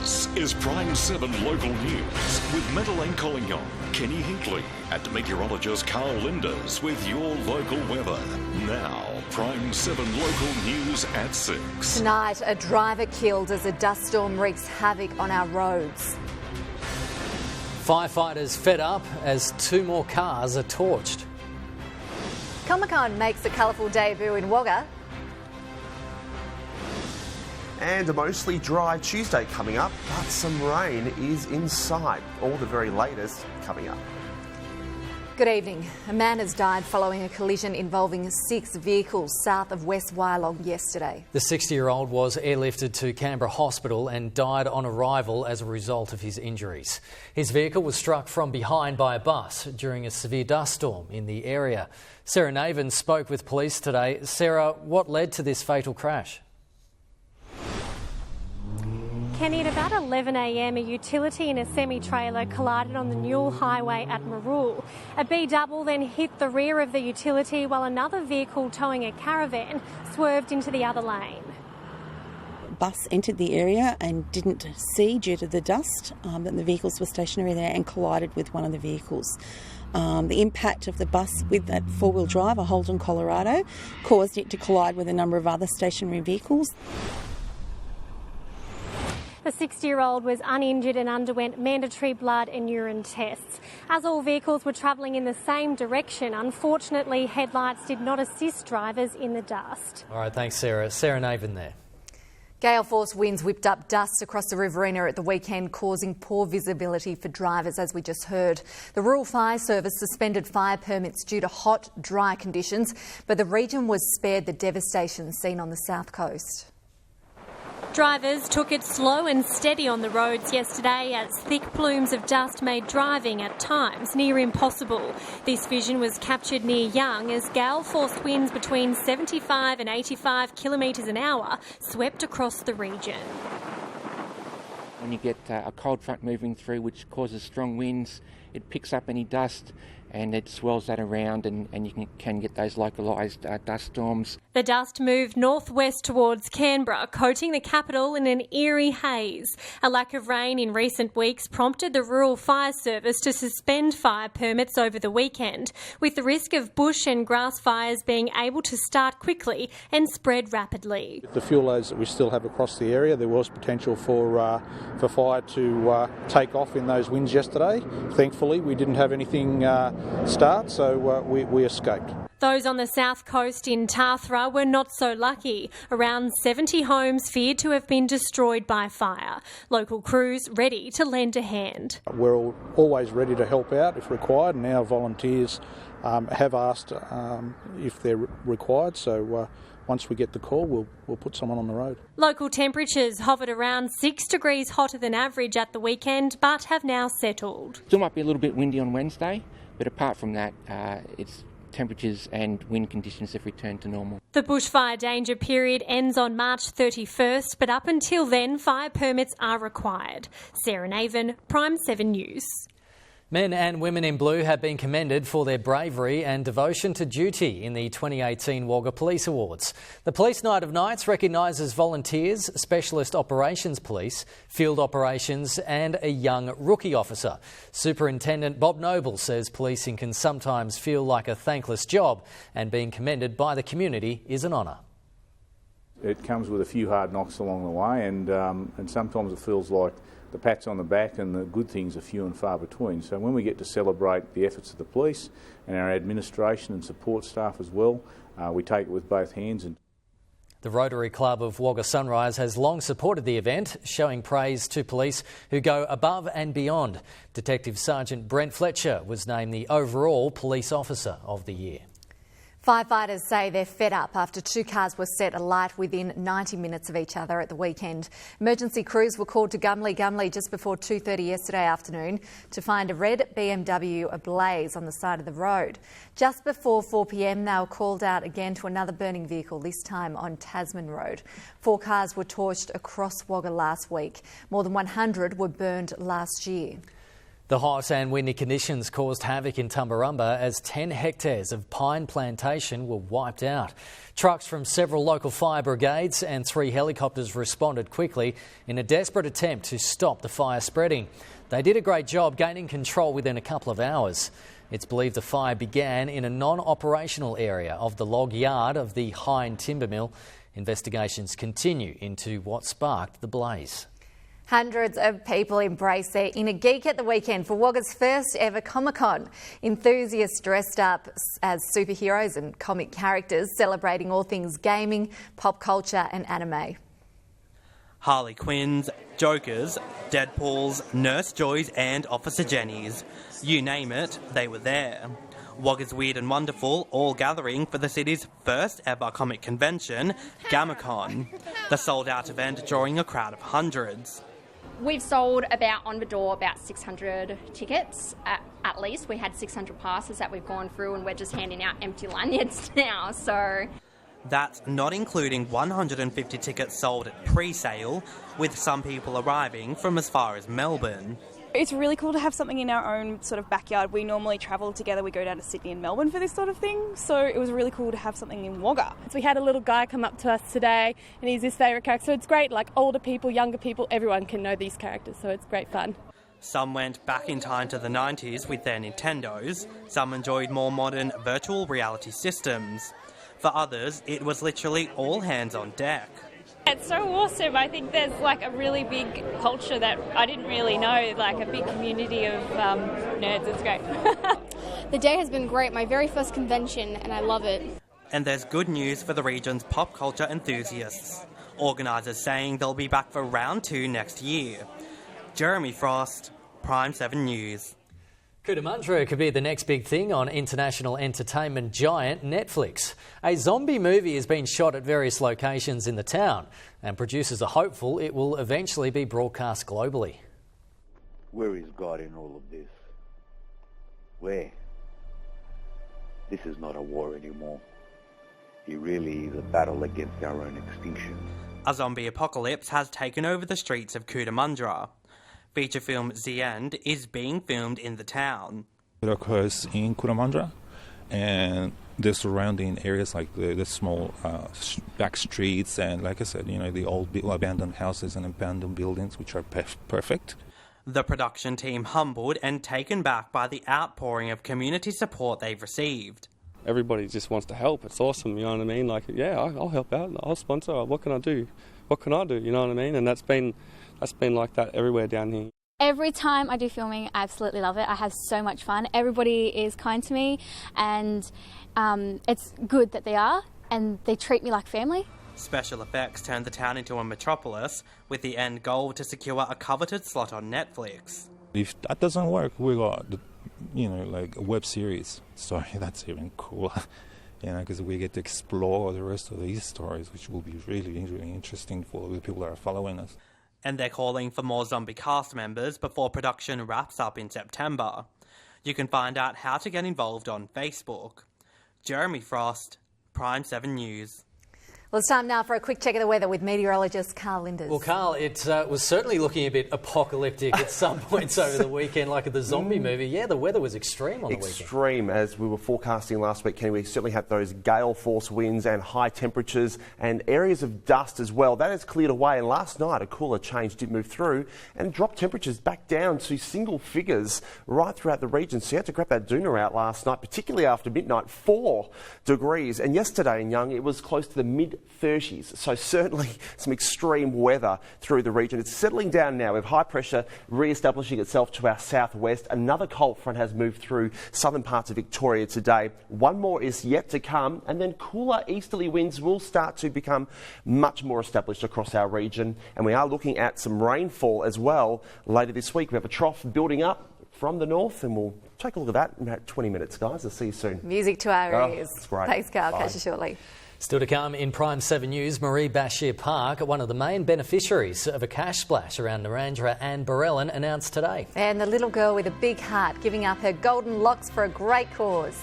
This is PRIME7 Local News with Madeleine Collignon, Kenny Hinkley and meteorologist Carl Linders with your local weather. Now, PRIME7 Local News at 6. Tonight, a driver killed as a dust storm wreaks havoc on our roads. Firefighters fed up as 2 more cars are torched. Comic-Con makes a colourful debut in Wagga. And a mostly dry Tuesday coming up, but some rain is in sight. All the very latest coming up. Good evening. A man has died following a collision involving 6 vehicles south of West Wylog yesterday. The 60-year-old was airlifted to Canberra Hospital and died on arrival as a result of his injuries. His vehicle was struck from behind by a bus during a severe dust storm in the area. Sarah Naven spoke with police today. Sarah, what led to this fatal crash? Kenny, at about 11 a.m, a utility and a semi-trailer collided on the Newell Highway at Marul. A B-double then hit the rear of the utility while another vehicle towing a caravan swerved into the other lane. Bus entered the area and didn't see due to the dust that the vehicles were stationary there and collided with one of the vehicles. The impact of the bus with that four-wheel drive, a Holden Colorado, caused it to collide with a number of other stationary vehicles. The 60-year-old was uninjured and underwent mandatory blood and urine tests. As all vehicles were travelling in the same direction, unfortunately, headlights did not assist drivers in the dust. All right, thanks, Sarah. Sarah Naven there. Gale force winds whipped up dust across the Riverina at the weekend, causing poor visibility for drivers, as we just heard. The Rural Fire Service suspended fire permits due to hot, dry conditions, but the region was spared the devastation seen on the south coast. Drivers took it slow and steady on the roads yesterday as thick plumes of dust made driving at times near impossible. This vision was captured near Young as gale-force winds between 75 and 85 kilometres an hour swept across the region. When you get a cold front moving through which causes strong winds, it picks up any dust and it swirls that around and you can get those localised dust storms. The dust moved northwest towards Canberra, coating the capital in an eerie haze. A lack of rain in recent weeks prompted the Rural Fire Service to suspend fire permits over the weekend, with the risk of bush and grass fires being able to start quickly and spread rapidly. The fuel loads that we still have across the area, there was potential for fire to take off in those winds yesterday. Thankfully, we didn't have anything start, so we escaped. Those on the south coast in Tathra were not so lucky. Around 70 homes feared to have been destroyed by fire. Local crews ready to lend a hand. We're always ready to help out if required, and our volunteers have asked if they're required, so once we get the call, we'll put someone on the road. Local temperatures hovered around 6 degrees hotter than average at the weekend, but have now settled. Still might be a little bit windy on Wednesday, but apart from that, it's temperatures and wind conditions have returned to normal. The bushfire danger period ends on March 31st, but up until then, fire permits are required. Sarah Naven, PRIME7 News. Men and women in blue have been commended for their bravery and devotion to duty in the 2018 Wagga Police Awards. The Police Night of Nights recognises volunteers, specialist operations police, field operations and a young rookie officer. Superintendent Bob Noble says policing can sometimes feel like a thankless job, and being commended by the community is an honour. It comes with a few hard knocks along the way, and sometimes it feels like the pats on the back and the good things are few and far between. So when we get to celebrate the efforts of the police and our administration and support staff as well, we take it with both hands. The Rotary Club of Wagga Sunrise has long supported the event, showing praise to police who go above and beyond. Detective Sergeant Brent Fletcher was named the overall Police Officer of the Year. Firefighters say they're fed up after 2 cars were set alight within 90 minutes of each other at the weekend. Emergency crews were called to Gumley just before 2:30 yesterday afternoon to find a red BMW ablaze on the side of the road. Just before 4 p.m, they were called out again to another burning vehicle, this time on Tasman Road. 4 cars were torched across Wagga last week. More than 100 were burned last year. The hot and windy conditions caused havoc in Tumbarumba as 10 hectares of pine plantation were wiped out. Trucks from several local fire brigades and 3 helicopters responded quickly in a desperate attempt to stop the fire spreading. They did a great job gaining control within a couple of hours. It's believed the fire began in a non-operational area of the log yard of the Hind Timber Mill. Investigations continue into what sparked the blaze. Hundreds of people embrace their inner geek at the weekend for Wagga's first ever Comic-Con. Enthusiasts dressed up as superheroes and comic characters, celebrating all things gaming, pop culture and anime. Harley Quinns, Jokers, Deadpools, Nurse Joys and Officer Jennies. You name it, they were there. Wagga's Weird and Wonderful, all gathering for the city's first ever comic convention, GammaCon. The sold-out event drawing a crowd of hundreds. We've sold on the door about 600 tickets at least. We had 600 passes that we've gone through and we're just handing out empty lanyards now, so... That's not including 150 tickets sold at pre-sale, with some people arriving from as far as Melbourne. It's really cool to have something in our own sort of backyard. We normally travel together. We go down to Sydney and Melbourne for this sort of thing. So it was really cool to have something in Wagga. So we had a little guy come up to us today and he's his favourite character. So it's great, like older people, younger people, everyone can know these characters. So it's great fun. Some went back in time to the 90s with their Nintendos. Some enjoyed more modern virtual reality systems. For others, it was literally all hands on deck. It's so awesome. I think there's like a really big culture that I didn't really know, like a big community of nerds. It's great. The day has been great, my very first convention, and I love it. And there's good news for the region's pop culture enthusiasts. Organisers saying they'll be back for round 2 next year. Jeremy Frost, PRIME7 News. Cootamundra could be the next big thing on international entertainment giant Netflix. A zombie movie has been shot at various locations in the town, and producers are hopeful it will eventually be broadcast globally. Where is God in all of this? Where? This is not a war anymore. It really is a battle against our own extinction. A zombie apocalypse has taken over the streets of Cootamundra. Feature film The End is being filmed in the town. It occurs in Cootamundra and the surrounding areas like the small back streets and, like I said, the old abandoned houses and abandoned buildings, which are perfect. The production team humbled and taken back by the outpouring of community support they've received. Everybody just wants to help. It's awesome, you know what I mean? Like, yeah, I'll help out. I'll sponsor. What can I do? What can I do? You know what I mean? And that's been like that everywhere down here. Every time I do filming, I absolutely love it. I have so much fun. Everybody is kind to me, and it's good that they are, and they treat me like family. Special effects turned the town into a metropolis, with the end goal to secure a coveted slot on Netflix. If that doesn't work, we got, like a web series. So that's even cooler, because we get to explore the rest of these stories, which will be really, really interesting for the people that are following us. And they're calling for more zombie cast members before production wraps up in September. You can find out how to get involved on Facebook. Jeremy Frost, PRIME7 News. Well, it's time now for a quick check of the weather with meteorologist Carl Linders. Well, Carl, it was certainly looking a bit apocalyptic at some points over the weekend, like at the zombie movie. Yeah, the weather was extreme on the weekend. Extreme, as we were forecasting last week, Kenny. We certainly had those gale force winds and high temperatures and areas of dust as well. That has cleared away, and last night a cooler change did move through and dropped temperatures back down to single figures right throughout the region. So you had to grab that doona out last night, particularly after midnight, 4 degrees. And yesterday in Young, it was close to the mid-30s. So certainly some extreme weather through the region. It's settling down now with high pressure re-establishing itself to our southwest. Another cold front has moved through southern parts of Victoria today. One more is yet to come, and then cooler easterly winds will start to become much more established across our region. And we are looking at some rainfall as well later this week. We have a trough building up from the north, and we'll take a look at that in about 20 minutes, guys. I'll see you soon. Music to our ears. That's great. Thanks, Carl. Bye. Catch you shortly. Still to come in PRIME7 News, Marie Bashir Park, one of the main beneficiaries of a cash splash around Narrandera and Barellan, announced today. And the little girl with a big heart giving up her golden locks for a great cause.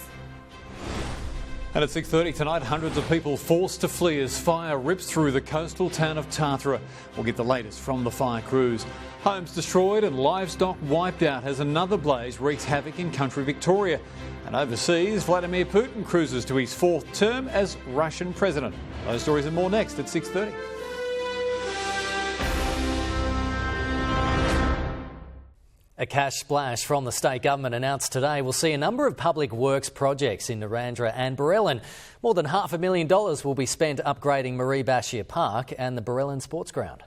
And at 6:30 tonight, hundreds of people forced to flee as fire rips through the coastal town of Tathra. We'll get the latest from the fire crews. Homes destroyed and livestock wiped out as another blaze wreaks havoc in country Victoria. And overseas, Vladimir Putin cruises to his 4th term as Russian president. Those stories and more next at 6:30. A cash splash from the state government announced today will see a number of public works projects in Narrandera and Barellin. More than $500,000 will be spent upgrading Marie Bashir Park and the Barellin Sports Ground.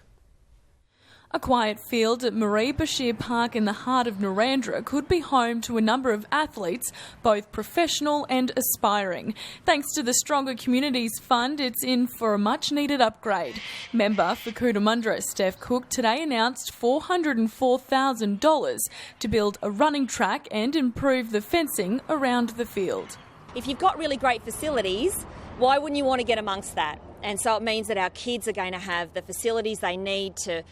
A quiet field at Marie Bashir Park in the heart of Narrandera could be home to a number of athletes, both professional and aspiring. Thanks to the Stronger Communities Fund, it's in for a much-needed upgrade. Member for Cootamundra, Steph Cook, today announced $404,000 to build a running track and improve the fencing around the field. If you've got really great facilities, why wouldn't you want to get amongst that? And so it means that our kids are going to have the facilities they need to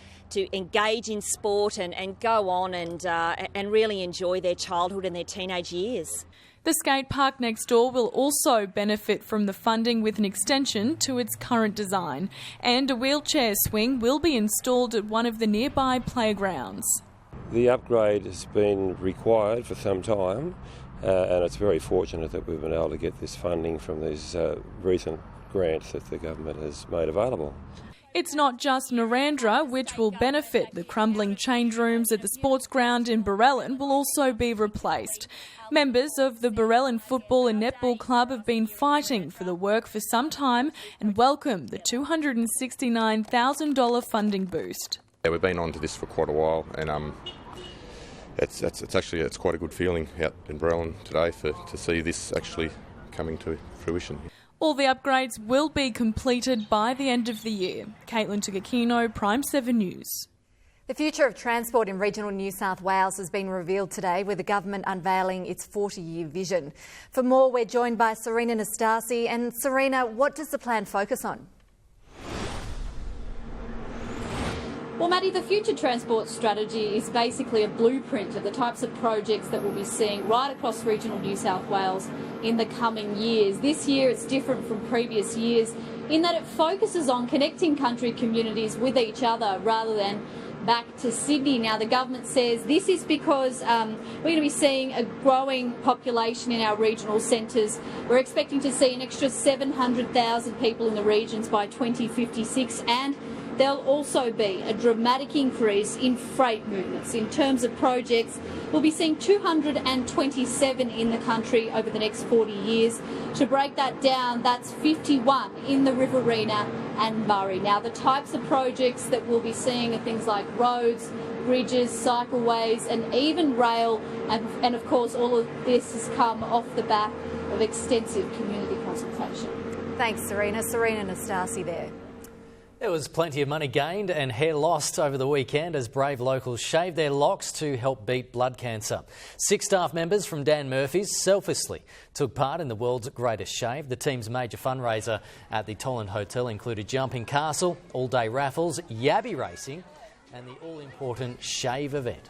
engage in sport and go on and really enjoy their childhood and their teenage years. The skate park next door will also benefit from the funding with an extension to its current design, and a wheelchair swing will be installed at one of the nearby playgrounds. The upgrade has been required for some time, and it's very fortunate that we've been able to get this funding from these recent grants that the government has made available. It's not just Narrandera which will benefit. The crumbling change rooms at the sports ground in Barellin will also be replaced. Members of the Barellin Football and Netball Club have been fighting for the work for some time and welcome the $269,000 funding boost. Yeah, we've been on to this for quite a while, and it's quite a good feeling out in Barellin today to see this actually coming to fruition. All the upgrades will be completed by the end of the year. Caitlin Tugakino, PRIME7 News. The future of transport in regional New South Wales has been revealed today, with the government unveiling its 40-year vision. For more, we're joined by Serena Nastasi. And Serena, what does the plan focus on? Well, Maddie, the future transport strategy is basically a blueprint of the types of projects that we'll be seeing right across regional New South Wales in the coming years. This year it's different from previous years in that it focuses on connecting country communities with each other rather than back to Sydney. Now, the government says this is because we're going to be seeing a growing population in our regional centres. We're expecting to see an extra 700,000 people in the regions by 2056, and there'll also be a dramatic increase in freight movements. In terms of projects, we'll be seeing 227 in the country over the next 40 years. To break that down, that's 51 in the Riverina and Murray. Now, the types of projects that we'll be seeing are things like roads, bridges, cycleways and even rail. And of course, all of this has come off the back of extensive community consultation. Thanks, Serena. Serena Nastasi there. There was plenty of money gained and hair lost over the weekend as brave locals shaved their locks to help beat blood cancer. 6 staff members from Dan Murphy's selflessly took part in the world's greatest shave. The team's major fundraiser at the Tolland Hotel included jumping castle, all-day raffles, yabby racing and the all-important shave event.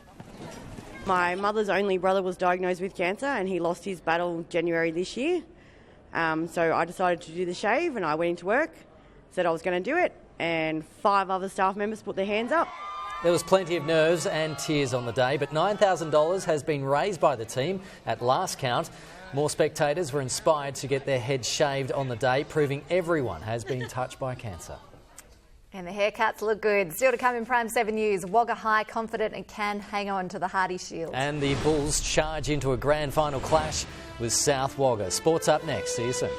My mother's only brother was diagnosed with cancer and he lost his battle January this year. So I decided to do the shave and I went into work, said I was going to do it, and 5 other staff members put their hands up. There was plenty of nerves and tears on the day, but $9,000 has been raised by the team at last count. More spectators were inspired to get their heads shaved on the day, proving everyone has been touched by cancer. And the haircuts look good. Still to come in PRIME7 News, Wagga High confident and can hang on to the Hardy Shield. And the Bulls charge into a grand final clash with South Wagga. Sports up next. See you soon.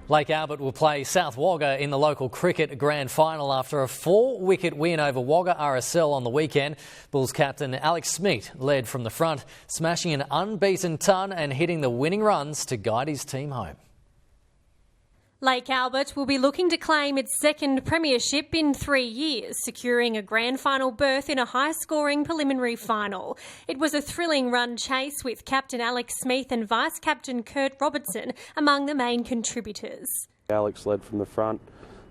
Lake Albert will play South Wagga in the local cricket grand final after a 4-wicket win over Wagga RSL on the weekend. Bulls captain Alex Smith led from the front, smashing an unbeaten ton and hitting the winning runs to guide his team home. Lake Albert will be looking to claim its second premiership in 3 years, securing a grand final berth in a high-scoring preliminary final. It was a thrilling run chase with captain Alex Smith and vice-captain Kurt Robertson among the main contributors. Alex led from the front,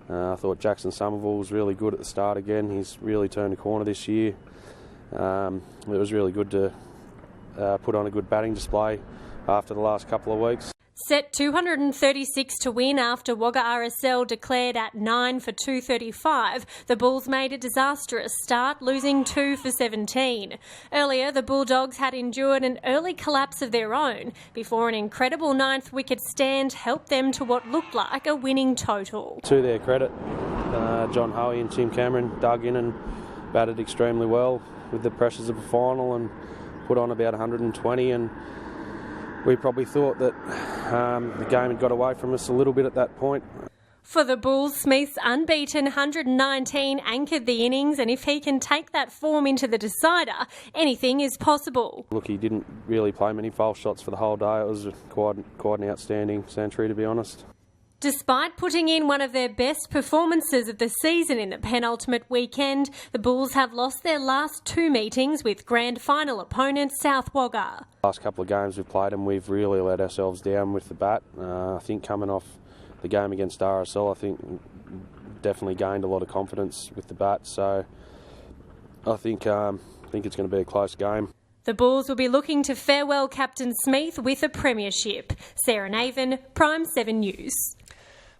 I thought Jackson Somerville was really good at the start again. He's really turned a corner this year. It was really good to put on a good batting display after the last couple of weeks. Set 236 to win after Wagga RSL declared at 9 for 235, the Bulls made a disastrous start, losing 2 for 17. Earlier, the Bulldogs had endured an early collapse of their own before an incredible 9th wicket stand helped them to what looked like a winning total. To their credit, John Hoey and Tim Cameron dug in and batted extremely well with the pressures of the final and put on about 120, and we probably thought that the game had got away from us a little bit at that point. For the Bulls, Smith's unbeaten 119 anchored the innings, and if he can take that form into the decider, anything is possible. Look, he didn't really play many false shots for the whole day. It was quite an outstanding century, to be honest. Despite putting in one of their best performances of the season in the penultimate weekend, the Bulls have lost their last 2 meetings with grand final opponent South Wagga. Last couple of games we've played them, we've really let ourselves down with the bat. I think coming off the game against RSL, I think definitely gained a lot of confidence with the bat. So I think it's going to be a close game. The Bulls will be looking to farewell Captain Smith with a premiership. Sarah Naven, PRIME7 News.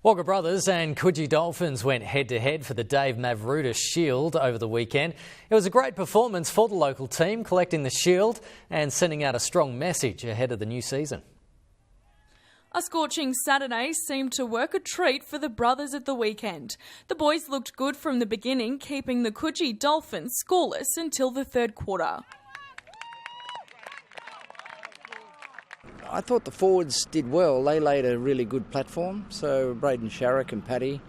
Wagga Brothers and Coogee Dolphins went head-to-head for the Dave Mavruda Shield over the weekend. It was a great performance for the local team, collecting the shield and sending out a strong message ahead of the new season. A scorching Saturday seemed to work a treat for the brothers at the weekend. The boys looked good from the beginning, keeping the Coogee Dolphins scoreless until the third quarter. I thought the forwards did well. They laid a really good platform. So Braden Sharrock and Paddy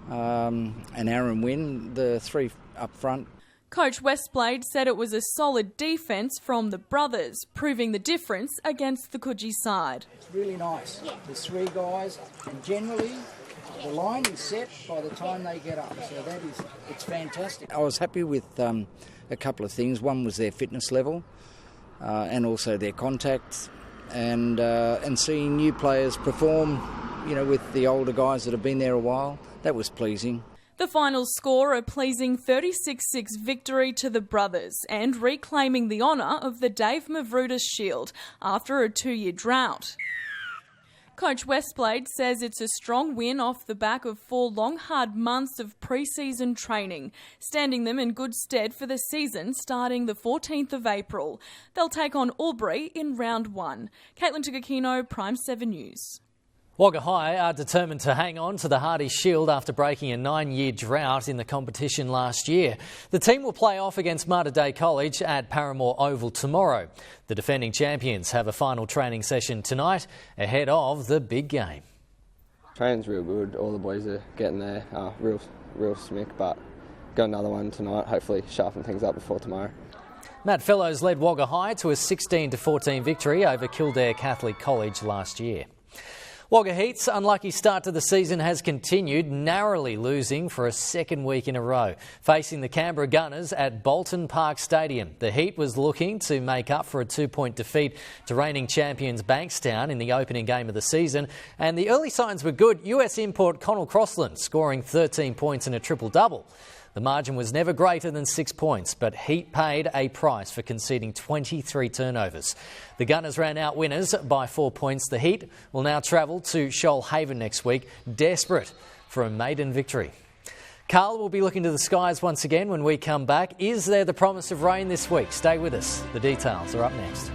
and Aaron Wynn, the 3 up front. Coach Westblade said it was a solid defence from the brothers, proving the difference against the Coogee side. It's really nice. There's 3 guys, and generally the line is set by the time they get up. So it's fantastic. I was happy with a couple of things. One was their fitness level and also their contacts. And seeing new players perform, with the older guys that have been there a while, that was pleasing. The final score, a pleasing 36-6 victory to the brothers and reclaiming the honour of the Dave Mavruda Shield after a 2-year drought. Coach Westblade says it's a strong win off the back of 4 long, hard months of pre-season training, standing them in good stead for the season starting the 14th of April. They'll take on Albury in round 1. Caitlin Tugakino, PRIME7 News. Wagga High are determined to hang on to the Hardy Shield after breaking a 9-year drought in the competition last year. The team will play off against Mater Dei College at Paramore Oval tomorrow. The defending champions have a final training session tonight ahead of the big game. Training's real good. All the boys are getting there, real smick, but got another one tonight. Hopefully sharpen things up before tomorrow. Matt Fellows led Wagga High to a 16-14 victory over Kildare Catholic College last year. Wagga Heat's unlucky start to the season has continued, narrowly losing for a second week in a row. Facing the Canberra Gunners at Bolton Park Stadium, the Heat was looking to make up for a 2-point defeat to reigning champions Bankstown in the opening game of the season, and the early signs were good. US import Connell Crossland scoring 13 points in a triple-double. The margin was never greater than 6 points, but Heat paid a price for conceding 23 turnovers. The Gunners ran out winners by 4 points. The Heat will now travel to Shoalhaven next week, desperate for a maiden victory. Carl will be looking to the skies once again when we come back. Is there the promise of rain this week? Stay with us. The details are up next.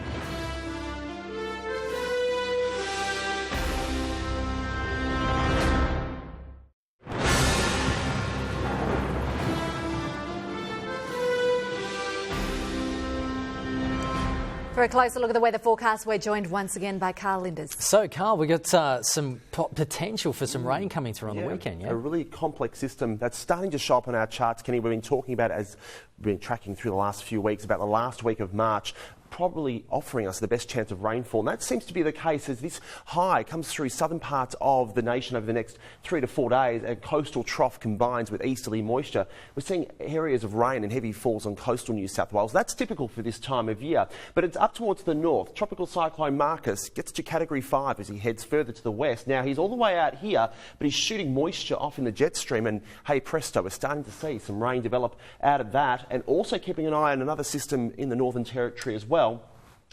For a closer look at the weather forecast, we're joined once again by Carl Linders. So, Carl, we've got some potential for some rain coming through on the weekend, A really complex system that's starting to show up on our charts, Kenny. We've been talking about, as we've been tracking through the last few weeks, about the last week of March. probably offering us the best chance of rainfall. And that seems to be the case as this high comes through southern parts of the nation over the next 3 to 4 days. A coastal trough combines with easterly moisture. We're seeing areas of rain and heavy falls on coastal New South Wales. That's typical for this time of year. But it's up towards the north. Tropical cyclone Marcus gets to Category 5 as he heads further to the west. Now, he's all the way out here, but he's shooting moisture off in the jet stream. And hey presto, we're starting to see some rain develop out of that. And also keeping an eye on another system in the Northern Territory as well,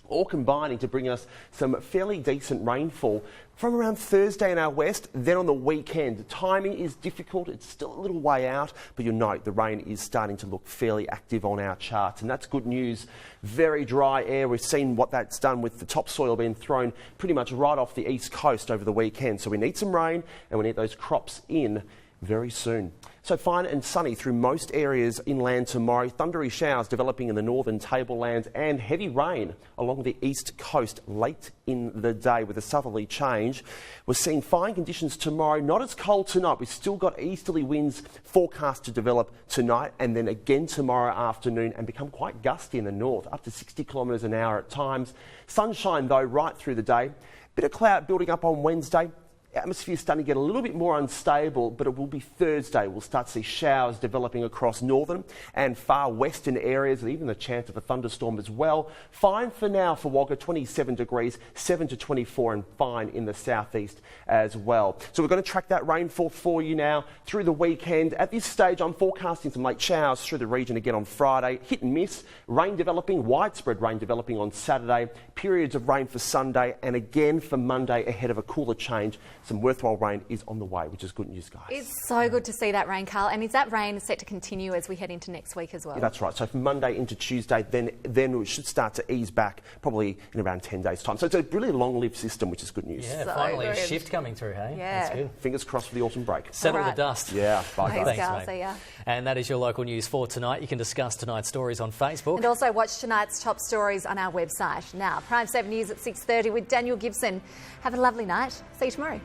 all combining to bring us some fairly decent rainfall from around Thursday in our west, then on the weekend. Timing is difficult, it's still a little way out, but you'll note the rain is starting to look fairly active on our charts, and that's good news. Very dry air. We've seen what that's done with the topsoil being thrown pretty much right off the east coast over the weekend. So we need some rain, and we need those crops in very soon. So fine and sunny through most areas inland tomorrow. Thundery showers developing in the northern tablelands and heavy rain along the east coast late in the day with a southerly change. We're seeing fine conditions tomorrow. Not as cold tonight. We've still got easterly winds forecast to develop tonight and then again tomorrow afternoon and become quite gusty in the north, up to 60 kilometres an hour at times. Sunshine though right through the day. Bit of cloud building up on Wednesday. Atmosphere is starting to get a little bit more unstable, but it will be Thursday. We'll start to see showers developing across northern and far western areas, and even the chance of a thunderstorm as well. Fine for now for Wagga, 27 degrees, 7 to 24, and fine in the southeast as well. So we're going to track that rainfall for you now through the weekend. At this stage, I'm forecasting some late showers through the region again on Friday. Hit and miss, rain developing, widespread rain developing on Saturday, periods of rain for Sunday, and again for Monday ahead of a cooler change. Some worthwhile rain is on the way, which is good news, guys. It's so good to see that rain, Carl. And is that rain set to continue as we head into next week as well? Yeah, that's right. So from Monday into Tuesday, then we should start to ease back probably in around 10 days' time. So it's a really long-lived system, which is good news. Yeah, so finally good. A shift coming through, hey? Yeah. That's good. Fingers crossed for the autumn break. Settle right. the dust. Yeah, bye, guys. Thanks, Carl. mate. See ya. And that is your local news for tonight. You can discuss tonight's stories on Facebook. And also watch tonight's top stories on our website. Now, PRIME7 News at 6:30 with Daniel Gibson. Have a lovely night. See you tomorrow.